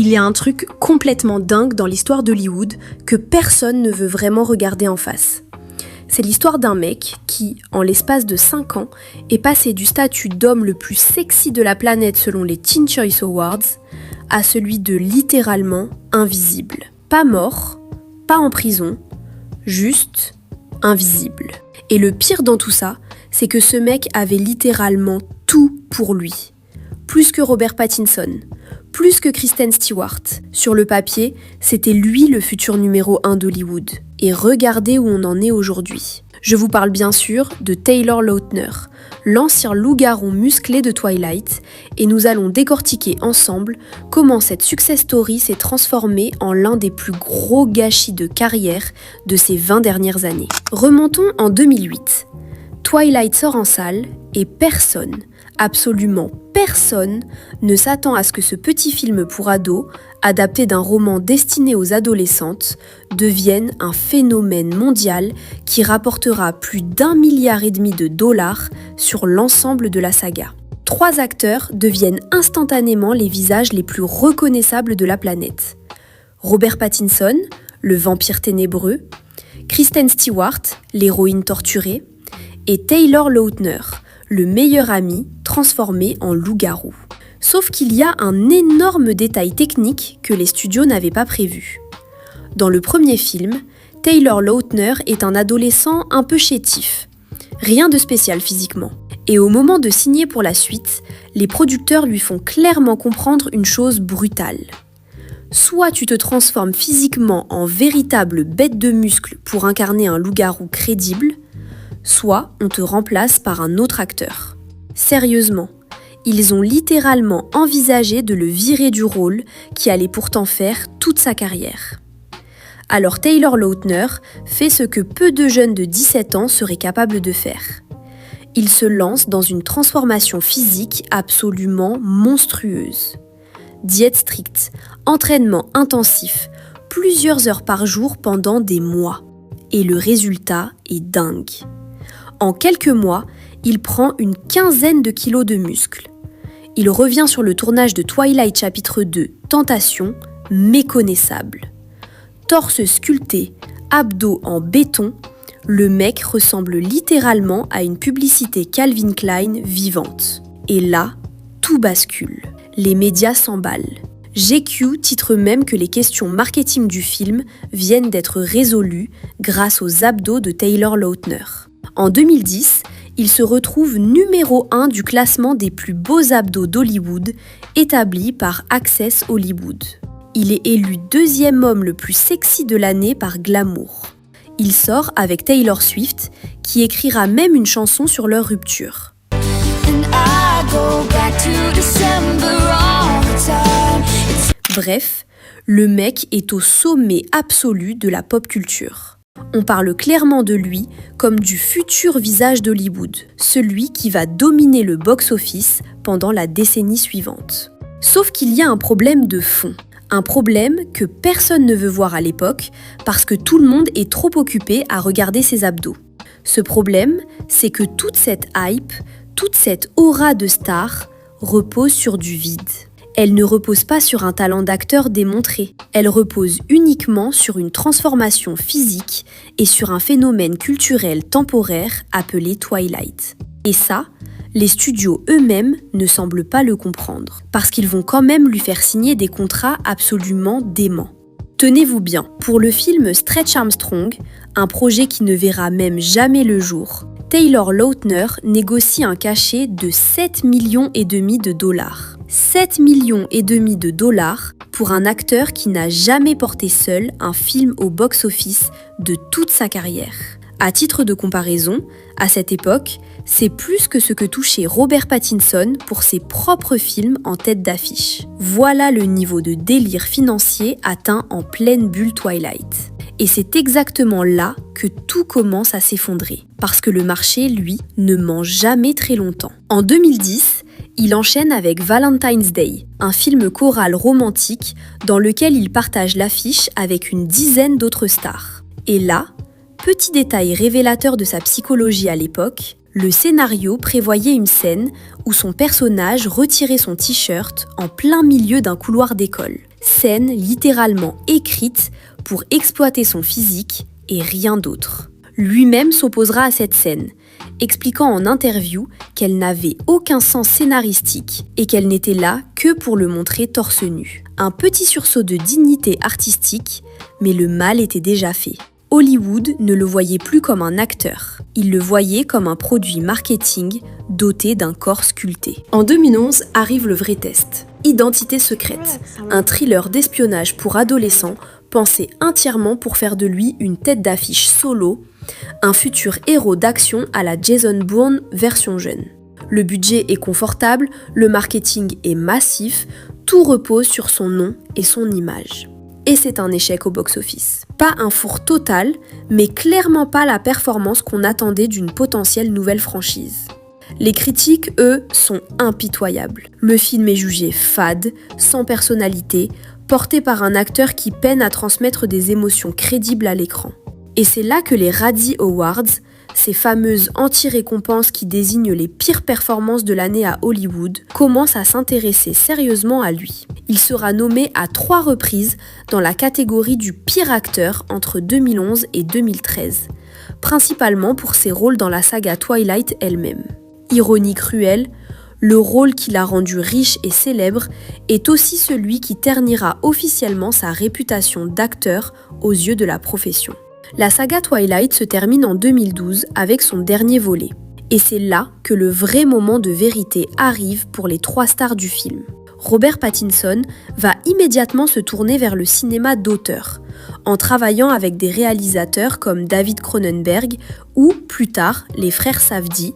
Il y a un truc complètement dingue dans l'histoire d'Hollywood que personne ne veut vraiment regarder en face. C'est l'histoire d'un mec qui, en l'espace de 5 ans, est passé du statut d'homme le plus sexy de la planète selon les Teen Choice Awards à celui de littéralement invisible. Pas mort, pas en prison, juste invisible. Et le pire dans tout ça, c'est que ce mec avait littéralement tout pour lui. Plus que Robert Pattinson, plus que Kristen Stewart. Sur le papier, c'était lui le futur numéro 1 d'Hollywood. Et regardez où on en est aujourd'hui. Je vous parle bien sûr de Taylor Lautner, l'ancien loup-garou musclé de Twilight, et nous allons décortiquer ensemble comment cette success story s'est transformée en l'un des plus gros gâchis de carrière de ces 20 dernières années. Remontons en 2008. Twilight sort en salle et personne, absolument personne, ne s'attend à ce que ce petit film pour ados, adapté d'un roman destiné aux adolescentes, devienne un phénomène mondial qui rapportera plus d'1,5 milliard de dollars sur l'ensemble de la saga. 3 acteurs deviennent instantanément les visages les plus reconnaissables de la planète. Robert Pattinson, le vampire ténébreux, Kristen Stewart, l'héroïne torturée, et Taylor Lautner, le meilleur ami transformé en loup-garou. Sauf qu'il y a un énorme détail technique que les studios n'avaient pas prévu. Dans le premier film, Taylor Lautner est un adolescent un peu chétif. Rien de spécial physiquement. Et au moment de signer pour la suite, les producteurs lui font clairement comprendre une chose brutale. Soit tu te transformes physiquement en véritable bête de muscles pour incarner un loup-garou crédible, soit on te remplace par un autre acteur. Sérieusement, ils ont littéralement envisagé de le virer du rôle qui allait pourtant faire toute sa carrière. Alors Taylor Lautner fait ce que peu de jeunes de 17 ans seraient capables de faire. Il se lance dans une transformation physique absolument monstrueuse. Diète stricte, entraînement intensif, plusieurs heures par jour pendant des mois. Et le résultat est dingue. En quelques mois, il prend une 15aine de kilos de muscles. Il revient sur le tournage de Twilight chapitre 2, Tentation, méconnaissable. Torse sculpté, abdos en béton, le mec ressemble littéralement à une publicité Calvin Klein vivante. Et là, tout bascule. Les médias s'emballent. GQ titre même que les questions marketing du film viennent d'être résolues grâce aux abdos de Taylor Lautner. En 2010, il se retrouve numéro 1 du classement des plus beaux abdos d'Hollywood, établi par Access Hollywood. Il est élu 2e homme le plus sexy de l'année par Glamour. Il sort avec Taylor Swift, qui écrira même une chanson sur leur rupture. Bref, le mec est au sommet absolu de la pop culture. On parle clairement de lui comme du futur visage d'Hollywood, celui qui va dominer le box-office pendant la décennie suivante. Sauf qu'il y a un problème de fond, un problème que personne ne veut voir à l'époque parce que tout le monde est trop occupé à regarder ses abdos. Ce problème, c'est que toute cette hype, toute cette aura de star repose sur du vide. Elle ne repose pas sur un talent d'acteur démontré, elle repose uniquement sur une transformation physique et sur un phénomène culturel temporaire appelé Twilight. Et ça, les studios eux-mêmes ne semblent pas le comprendre, parce qu'ils vont quand même lui faire signer des contrats absolument déments. Tenez-vous bien, pour le film Stretch Armstrong, un projet qui ne verra même jamais le jour, Taylor Lautner négocie un cachet de 7,5 millions de dollars. 7,5 millions de dollars pour un acteur qui n'a jamais porté seul un film au box-office de toute sa carrière. À titre de comparaison, à cette époque, c'est plus que ce que touchait Robert Pattinson pour ses propres films en tête d'affiche. Voilà le niveau de délire financier atteint en pleine bulle Twilight. Et c'est exactement là que tout commence à s'effondrer, parce que le marché, lui, ne ment jamais très longtemps. En 2010, il enchaîne avec Valentine's Day, un film choral romantique dans lequel il partage l'affiche avec une dizaine d'autres stars. Et là, petit détail révélateur de sa psychologie à l'époque, le scénario prévoyait une scène où son personnage retirait son t-shirt en plein milieu d'un couloir d'école. scène littéralement écrite pour exploiter son physique et rien d'autre. Lui-même s'opposera à cette scène, expliquant en interview qu'elle n'avait aucun sens scénaristique et qu'elle n'était là que pour le montrer torse nu. Un petit sursaut de dignité artistique, mais le mal était déjà fait. Hollywood ne le voyait plus comme un acteur, il le voyait comme un produit marketing doté d'un corps sculpté. En 2011 arrive le vrai test. Identité secrète, un thriller d'espionnage pour adolescents pensé entièrement pour faire de lui une tête d'affiche solo, un futur héros d'action à la Jason Bourne version jeune. Le budget est confortable, le marketing est massif, tout repose sur son nom et son image. Et c'est un échec au box-office. Pas un four total, mais clairement pas la performance qu'on attendait d'une potentielle nouvelle franchise. Les critiques, eux, sont impitoyables. Le film est jugé fade, sans personnalité, porté par un acteur qui peine à transmettre des émotions crédibles à l'écran. Et c'est là que les Razzie Awards, ces fameuses anti-récompenses qui désignent les pires performances de l'année à Hollywood, commencent à s'intéresser sérieusement à lui. Il sera nommé à 3 reprises dans la catégorie du pire acteur entre 2011 et 2013, principalement pour ses rôles dans la saga Twilight elle-même. Ironie cruelle, le rôle qui l'a rendu riche et célèbre est aussi celui qui ternira officiellement sa réputation d'acteur aux yeux de la profession. La saga Twilight se termine en 2012 avec son dernier volet. Et c'est là que le vrai moment de vérité arrive pour les 3 stars du film. Robert Pattinson va immédiatement se tourner vers le cinéma d'auteur, en travaillant avec des réalisateurs comme David Cronenberg ou, plus tard, les frères Safdie,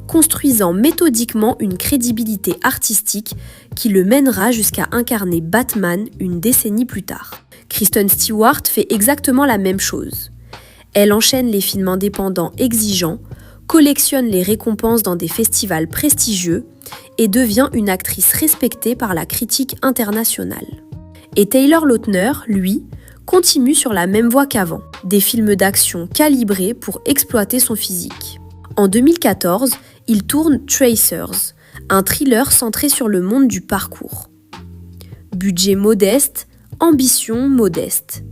construisant méthodiquement une crédibilité artistique qui le mènera jusqu'à incarner Batman une décennie plus tard. Kristen Stewart fait exactement la même chose. Elle enchaîne les films indépendants exigeants, collectionne les récompenses dans des festivals prestigieux et devient une actrice respectée par la critique internationale. Et Taylor Lautner, lui, continue sur la même voie qu'avant, des films d'action calibrés pour exploiter son physique. En 2014, il tourne Tracers, un thriller centré sur le monde du parcours. Budget modeste, ambition modeste.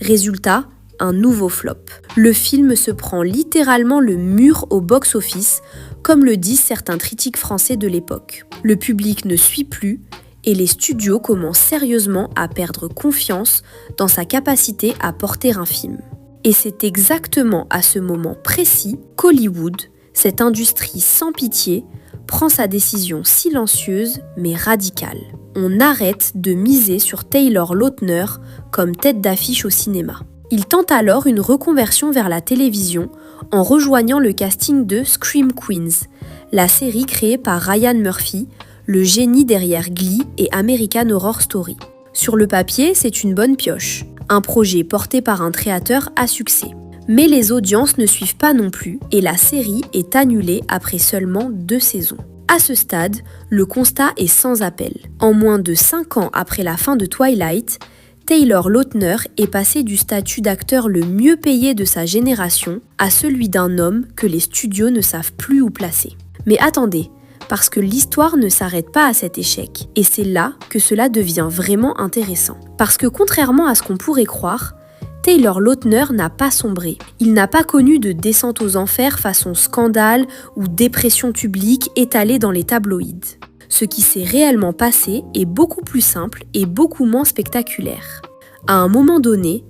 Résultat, un nouveau flop. Le film se prend littéralement le mur au box-office, comme le disent certains critiques français de l'époque. Le public ne suit plus et les studios commencent sérieusement à perdre confiance dans sa capacité à porter un film. Et c'est exactement à ce moment précis qu'Hollywood, cette industrie sans pitié, prend sa décision silencieuse mais radicale. On arrête de miser sur Taylor Lautner comme tête d'affiche au cinéma. Il tente alors une reconversion vers la télévision en rejoignant le casting de Scream Queens, la série créée par Ryan Murphy, le génie derrière Glee et American Horror Story. Sur le papier, c'est une bonne pioche, un projet porté par un créateur à succès. Mais les audiences ne suivent pas non plus et la série est annulée après seulement 2 saisons. À ce stade, le constat est sans appel. En moins de 5 ans après la fin de Twilight, Taylor Lautner est passé du statut d'acteur le mieux payé de sa génération à celui d'un homme que les studios ne savent plus où placer. Mais attendez, parce que l'histoire ne s'arrête pas à cet échec, et c'est là que cela devient vraiment intéressant. Parce que contrairement à ce qu'on pourrait croire, Taylor Lautner n'a pas sombré. Il n'a pas connu de descente aux enfers façon scandale ou dépression publique étalée dans les tabloïds. Ce qui s'est réellement passé est beaucoup plus simple et beaucoup moins spectaculaire. À un moment donné,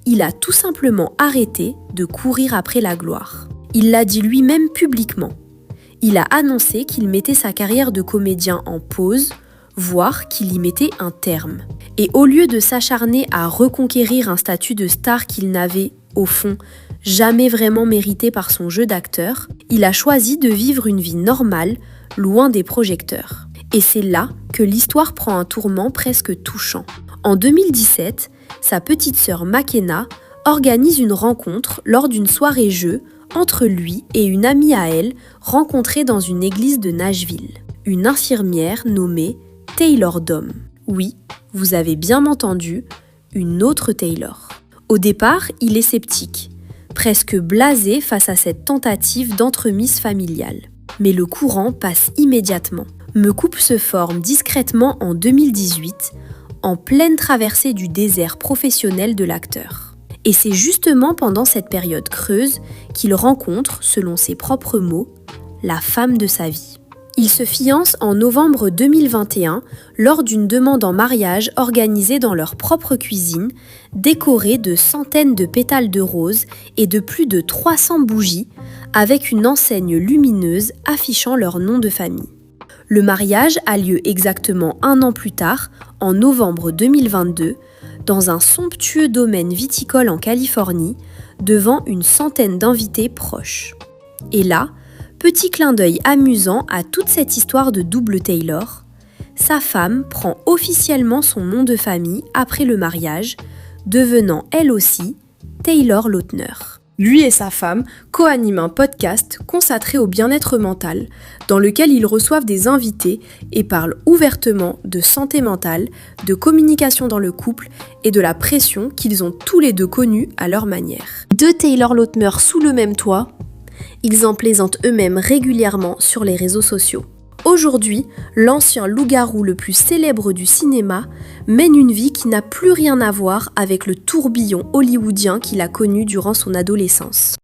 il a tout simplement arrêté de courir après la gloire. Il l'a dit lui-même publiquement. Il a annoncé qu'il mettait sa carrière de comédien en pause, voire qu'il y mettait un terme. Et au lieu de s'acharner à reconquérir un statut de star qu'il n'avait, au fond, jamais vraiment mérité par son jeu d'acteur, il a choisi de vivre une vie normale, loin des projecteurs. Et c'est là que l'histoire prend un tourment presque touchant. En 2017, sa petite sœur Makena organise une rencontre lors d'une soirée jeu entre lui et une amie à elle rencontrée dans une église de Nashville. Une infirmière nommée Taylor Dome. Oui, vous avez bien entendu, une autre Taylor. Au départ, il est sceptique, presque blasé face à cette tentative d'entremise familiale. Mais le courant passe immédiatement. Me Coupe se forme discrètement en 2018, en pleine traversée du désert professionnel de l'acteur. Et c'est justement pendant cette période creuse qu'il rencontre, selon ses propres mots, la femme de sa vie. Ils se fiancent en novembre 2021 lors d'une demande en mariage organisée dans leur propre cuisine, décorée de centaines de pétales de roses et de plus de 300 bougies, avec une enseigne lumineuse affichant leur nom de famille. Le mariage a lieu exactement 1 an plus tard, en novembre 2022, dans un somptueux domaine viticole en Californie, devant une centaine d'invités proches. Et là, petit clin d'œil amusant à toute cette histoire de double Taylor, sa femme prend officiellement son nom de famille après le mariage, devenant elle aussi Taylor Lautner. Lui et sa femme co-animent un podcast consacré au bien-être mental, dans lequel ils reçoivent des invités et parlent ouvertement de santé mentale, de communication dans le couple et de la pression qu'ils ont tous les deux connue à leur manière. Deux Taylor Lautner sous le même toit, ils en plaisantent eux-mêmes régulièrement sur les réseaux sociaux. Aujourd'hui, l'ancien loup-garou le plus célèbre du cinéma mène une vie qui n'a plus rien à voir avec le tourbillon hollywoodien qu'il a connu durant son adolescence.